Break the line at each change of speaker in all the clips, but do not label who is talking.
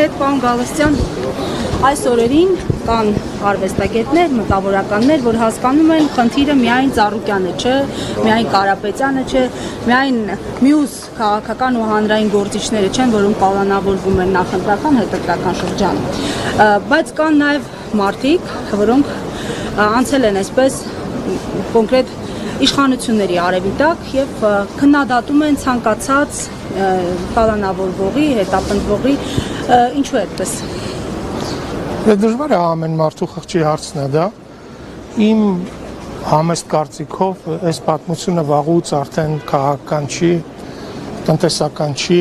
հետ, պարոն Գալստյան, այս օրերին կան արվեստագետներ, մտավորականներ, որ հասկանում են խնդիրը միայն Ծառուկյանը չէ, միայն Կարապետյանը չէ, միայն մյուս քաղաքական ու հանրային գործիչները չեն, որոնք պալանավորվում են նախընտրական հետընտրական շրջան։ Բայց կան նաև մարդիկ, որոնք անցել են այսպես կոնկրետ իշխանությունների արևիտակ եւ քննադատում են ցանկացած պալանավորվողի, հետապնդվողի, ինչու է այդպես։
Դժվար է ամեն մարդու խղճի հարցն է դա։ Իմ համեստ կարծիքով այս պատմությունը վաղուց արդեն քաղաքական չի, տնտեսական չի,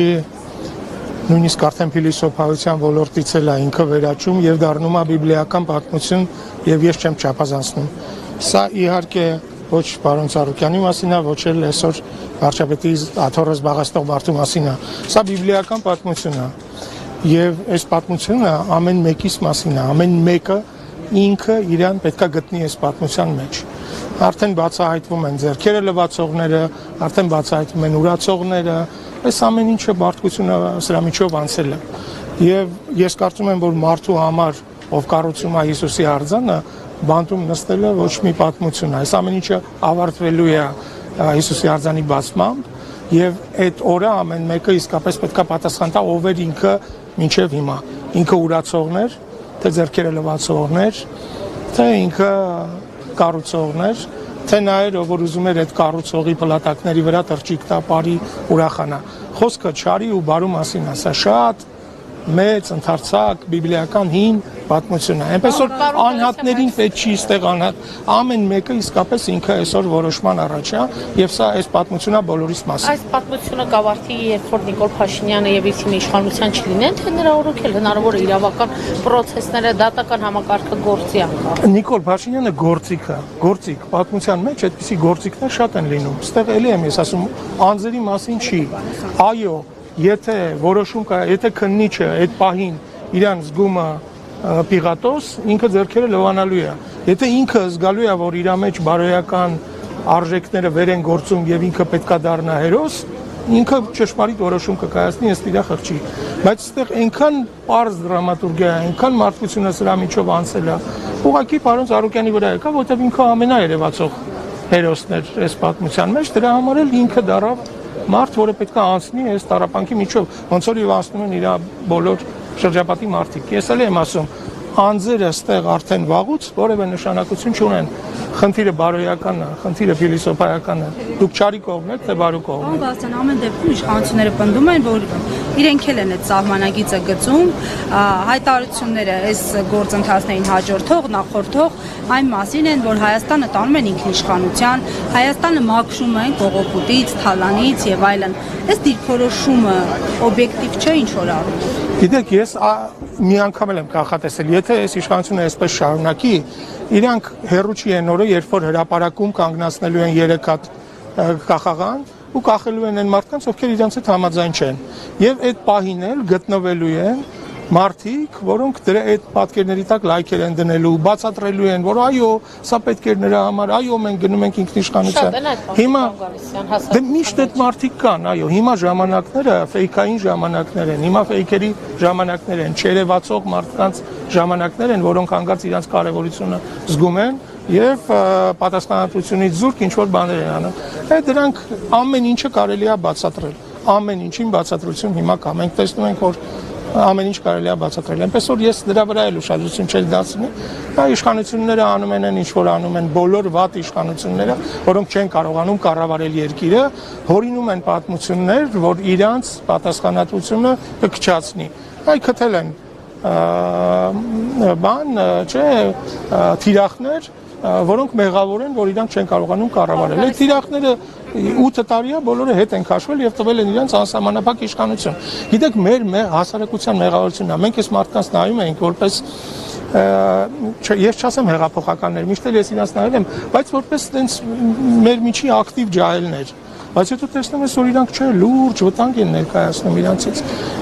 նույնիսկ արդեն փիլիսոփայության ոլորտից էլ է ինքը վերաճում եւ դառնում է բիբլիական պատմություն եւ ես չեմ չափազանցնում։ Սա իհարկե ոչ պարոն Ծառուկյանի մասին է, ոչ էլ այսօր վարչապետի աթոռը զբաղեցնող մարդու մասին է։ Սա բիբլիական պատմություն է։ Եվ այս պատմությունը ամեն մեկիս մասին է, ամեն մեկը ինքը իրան պետքա գտնի այս պատմության մեջ։ Արդեն բացահայտվում են ձեռքերը լվացողները, արդեն բացահայտվում են ուրացողները, այս ամեն ինչը մարդկությունը սրա միջով անցել է։ Եվ ես կարծում եմ, որ մարդու համար, ով կառուցում է Հիսուսի արձանը, բանտում նստելը ոչ մի պատմություն է։ Այս ամեն ինչը ավարտվելու է Հիսուսի արձանի բացմամբ եւ այդ օրը ամեն մեկը իսկապես պետքա պատասխան տա ով էր ինքը մինչեւ հիմա։ Ինքը ուրացողներ, թե ձեռքերը լվացողներ, թե ինքը կառուցողներ, թե նա էր ով որ ուզում էր այդ կառուցողի փլատակների վրա տրջիկ տա բարի ուրախանա։ Խոսքը չարի ու բարու մասին է, սա շատ մեծ ընդարձակ բիբլիական հին պատմություն է։ Այնպես որ անհատներին պետք չի ստեղ անհատ, ամեն մեկը իսկապես ինքը այսօր որոշման առաջ է եւ սա այս պատմությունա բոլորիս մասին։
Այս պատմությունը կավարտի, երբ որ Նիկոլ Փաշինյանը եւ իր թիմը իշխանության չլինեն, թե նրա օրոքել հնարավոր է իրավական պրոցեսները, դատական համակարգը գործի անկա։
Նիկոլ Փաշինյանը գործիք պատմության մեջ այդպիսի գործիքներ շատ են լինում։ Ստեղ էլի եմ ես ասում, անձերի մասին չի։ Այո, եթե որոշում կա, եթե քննիչը այդ պահին իրան զգում է պիղատոս, ինքը ձեռքերը լվանալու է։ Եթե ինքը զգալու է, որ իր մեջ բարոյական արժեքները վեր են գործում եւ ինքը պետքա դառնա հերոս, ինքը ճշմարիտ որոշում կկայացնի ըստ իր խղճի։ Բայց այստեղ այնքան པարզ դրամատուրգիա է, այնքան մարդկությունը սրա միջով անցել է։ Ուղղակի պարոն Ծառուկյանի վրա եկա, որտեղ ինքը ամենաերևացող հերոսն էր այս պատմության մեջ, դրա համար էլ ինքը դառավ մարդ, որը պետք է անցնի այս տառապանքի միջով, ոնց որ անցնում են իր բոլոր շրջապատի մարդիկ։ Ես էլ եմ ասում, անձերը ստեղ արդեն վաղուց որևէ նշանակություն չունեն։ Խնդիրը բարոյական է, խնդիրը փիլիսոփայական է։ Դուք չարի կողմն եք, թե բարու կողմն եք։
Բաստան, ամեն դեպքում իշխանությունները պնդում են, որ իրենք էլ են այդ սահմանագիծը գծում, հայտարարությունները այս գործընթացներին հաջորդող, նախորդող այն մասին են, որ Հայաստանը տանում են ինքնիշխանության, Հայաստանը մաքրում են կողոպուտից, թալանից եւ այլն։ Այս դիրքորոշումը օբյեկտիվ չէ ինչ որ առումով։
Գիտեք, ես մի անգամ եմ կանխատեսել, եթե այս իշխանությունը այսպես շարունակի, իրանք հերու չի են օրը, երբ որ հրապարակում կանգնացնելու են 3 հատ կախաղան ու կախելու են այն մարդկանց, ովքեր իրենց հետ համաձայն չեն։ Եվ այդ պահին էլ գտնվելու են մարդիկ, որոնք դրա այդ պատկերների տակ լայքեր են դնելու, բացատրելու են, որ այո, սա պետք էր նրա համար, այո, մենք գնում ենք ինքնիշխանության։ Հիմա դե միշտ այդ մարդիկ կան, այո, հիմա ժամանակները ֆեյքային ժամանակներ են, հիմա ֆեյքերի ժամանակներ են, չերևացող մարդկանց ժամանակներ են, որոնք հանգած իրենց կարևորությունը զգում են եւ պատասխանատվությունից զուրկ ինչ որ բաներ են անում։ Դրանք ամեն ինչը կարելի է բացատրել, ամեն ինչին բացատրություն հիմա կա։ Մենք տեսնում ենք, որ ամեն ինչ կարելի է բացատրել։ Այնպես որ ես դրա վրա էլ ուշադրություն չեմ դարձնի։ Իշխանությունները անում են ինչ որ անում են, բոլոր վատ իշխանությունները, որոնք չեն կարողանում կառավարել երկիրը, հորինում են պատմություններ, որ իրանց պատասխանատվությունը կքչացնի։ Այ քթել են թիրախներ, որոնք մեղավոր են, որ իրանք չեն կարողանում կառավարել։ Այդ թիրախները 8 տարի է բոլորը հետ են քաշվել եւ տվել են իրենց անսահմանափակ իշխանություն։ Գիտեք, մեր հասարակության մեղավորությունն է։ Մենք այս մարդկանց նայում ենք որպես ես չասեմ հեղափոխականներ, միշտ էլ ես իրենց նայել եմ, բայց որպես տենց մեր միջի ակտիվ ջահելներ, բայց հետո տեսնում ես, որ իրանք չէ, լուրջ վտանգ են ներկայացնում իրանցից։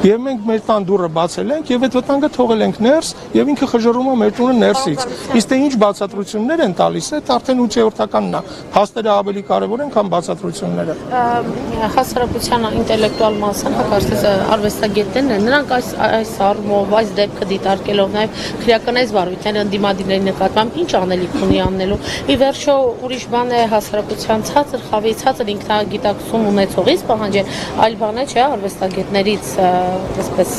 Եվ մենք մեր տան դուռը բացել ենք եւ այդ վտանգը թողել ենք ներս եւ ինքը խժռում է մեր տունը ներսից։ Իսկ թե ինչ բացատրություններ են տալիս, այդ արդեն 8-րդականն է։ Փաստերը ավելի կարեւոր են, քան բացատրությունները։
Հասարակության ինտելեկտուալ մասան հակարծես արվեստագետներն են, նրանք այս առումով, այս դեպքը դիտարկելով նաեւ քրեականայից վարույթները ընդդիմադիրների նկատմամբ ինչ անելիք ունի անելու։ Ի վերջո ուրիշ բան է հասարակության ցածր խավի ցածր ինքնագիտակցում ունեցողից պահանջել, այլ բան է, չէ, արվեստագետներից այսպես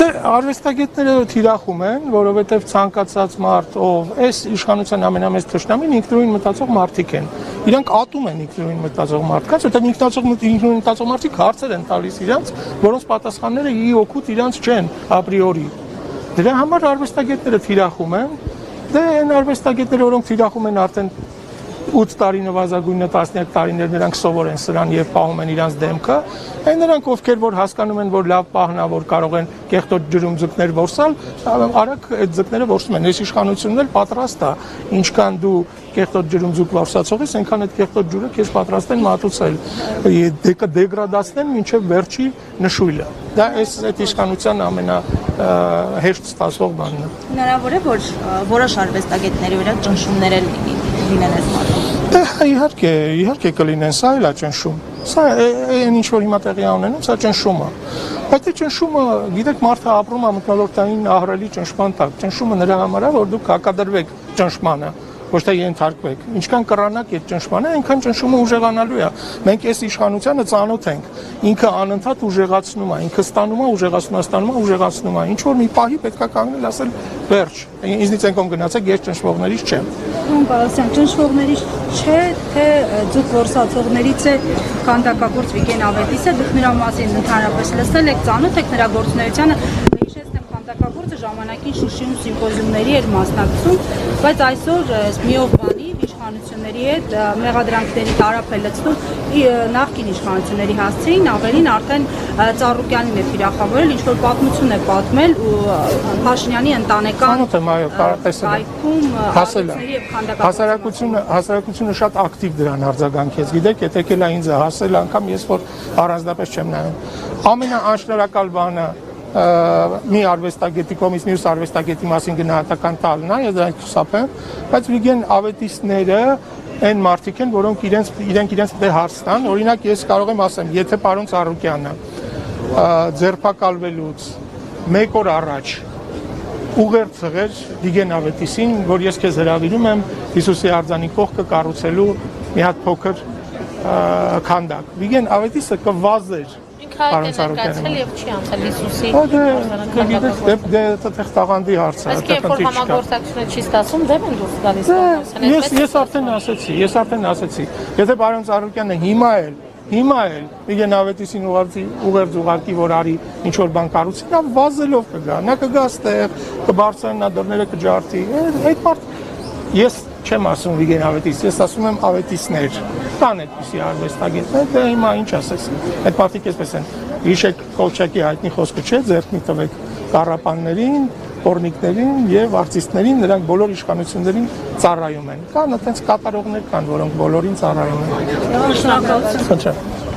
արվեստագետները թիրախում են, որովհետև ցանկացած մարդ, ով այս իշխանության ամենամեծ թշնամին ինքնուրույն մտածող մարդիկ են։ Իրանք ատում են ինքնուրույն մտածող մարդկանց, որտեղ ինքնուրույն մտածող մարդիկ հարցեր են տալիս իրանց, որոնց պատասխանները ի օգուտ իրանց չեն ապրիորի։ Դրա համար արվեստագետները թիրախում են, դե այն արվեստագետները, որոնք թիրախում են արդեն 8 տարի նվազագույնը 13 տարիներ նրանք սովոր են սրան եւ պահում են իրանց դեմքը, այն նրանք ովքեր որ հասկանում են որ լավ պահն է որ կարող են կեղտոտ ջրում ձկներ որսալ, արագ այդ ձկները որսում են։ Այս իշխանությունն էլ պատրաստ է, ինչքան դու կեղտոտ ջրում ձուկ որսացող ես, այնքան այդ կեղտոտ ջուրը քեզ պատրաստ են մատուցել, դեգրադացնեն մինչեւ վերջի նշույլը։ Դա այդ իշխանության ամենահեշտ ստացվող բանն է։
Հնարավոր է որ որոշ արվեստագետների վրա ճնշումներ լինեն այս մարդկանց։
Իհարկե կլինեն, սա էլ է ճնշում։ Սա այն ինչ որ հիմա տեղի ունենում, սա ճնշում է։ Բայց այդ ճնշումը, գիտեք, մարդը ապրում է մթնոլորտային ահռելի ճնշման տակ։ Ճնշումը նրա համար է, որ դուք հակադրվեք ճնշմանը, ոչ թե ենթարկվեք։ Ինչքան կռանաք այդ ճնշմանը, այնքան ճնշումը ուժեղանալու է։ Մենք այս իշխանությանը ծանոթ ենք։ Ինքը անընդհատ ուժեղացնում է, ինքը ստանում է, ուժեղացնում է։ Ինչ որ մի պահի պետք է կանգնել, ասել վերջ։ Ինձնից են կողմ գնացեք, ես ճնշվողներից չեմ։
Պարոսյան, ճնշվողներից չէ, թե ձուկ որսացողներից է քանդակագործ Վիգեն Ավետիսը, դուք նրա մասին ընդհանրապես լսել եք, ծանոթ եք նրա գործունեությանը, հիշեցնեմ քանդակագործը ժամանակին Շուշիում սիմպոզիումների էր մասնակցում, բայց այսօր միով բանի իշխանությունների հետ մեղադրանքների տարափ է լցնում նախկին իշխանությունների հասցեին, ավելին արդեն Ծառուկյանին է թիրախավորել, ինչ որ պատմություն է պատմել ու Փաշինյանի ընտանեկան կայքում
հասարակությունը շատ ակտիվ դրան արձագանքեց։ Գիտեք, եթե եկել է ինձ հասել անգամ ես որ առանձնապես չեմ նայում։ Ամենաանշնորհակալ բանը մի արվեստագետի կողմից մյուս արվեստագետի մասին գնահատական տալն է, ես դրանք խուսափեմ, բայց Վիգեն Ավետիսները այն մարդիկ են, որոնք իրենց դե հարց տան, օրինակ ես կարող եմ ասեմ, եթե պարոն Ծառուկյանը ձերբակալվելուց 1 օր առաջ ուղերձ եղեր Վիգեն Ավետիսին, որ ես քեզ հրավիրում եմ Հիսուսի արձանի կողքը կառուցելու մի հատ փոքր քանդակ։ Վիգեն Ավետիսը կվազեր
Պարոն Ծառուկյանը եւ չի անցել Հիսուսի
դե տաղանդի հարց է։
Իսկ երբ որ համագործակցությունը չի ստացվում, դեմ են դուրս գալիս։
Ես արդեն ասեցի, եթե պարոն Ծառուկյանը հիմա էլ Վիգեն Ավետիսին ուղերձ ուղարկի, որ արի ինչ որ բան կառուցի, նա վազելով կգա, նա կգա ստեղ, կբարձրանա դռները կջարդի։ Այդ մարդ ես չեմ ասում Վիգեն Ավետիս, ես ասում եմ Ավետիսներ։ Կան այդպիսի արվեստագետներ, դե հիմա ինչ ասես։ Այդ մարդիկ էսպես են։ Հիշեք Կոլչակի հայտնի խոսքը չէ, ձեռք մի տվեք կառապաններին, կորնիկներին եւ արտիստներին, նրանք բոլոր իշխանություններին ծառայում են։ Կան այդպես կատարողներ կան, որոնք բոլորին ծառայում են։
Շնորհակալություն։
Խնդրեմ։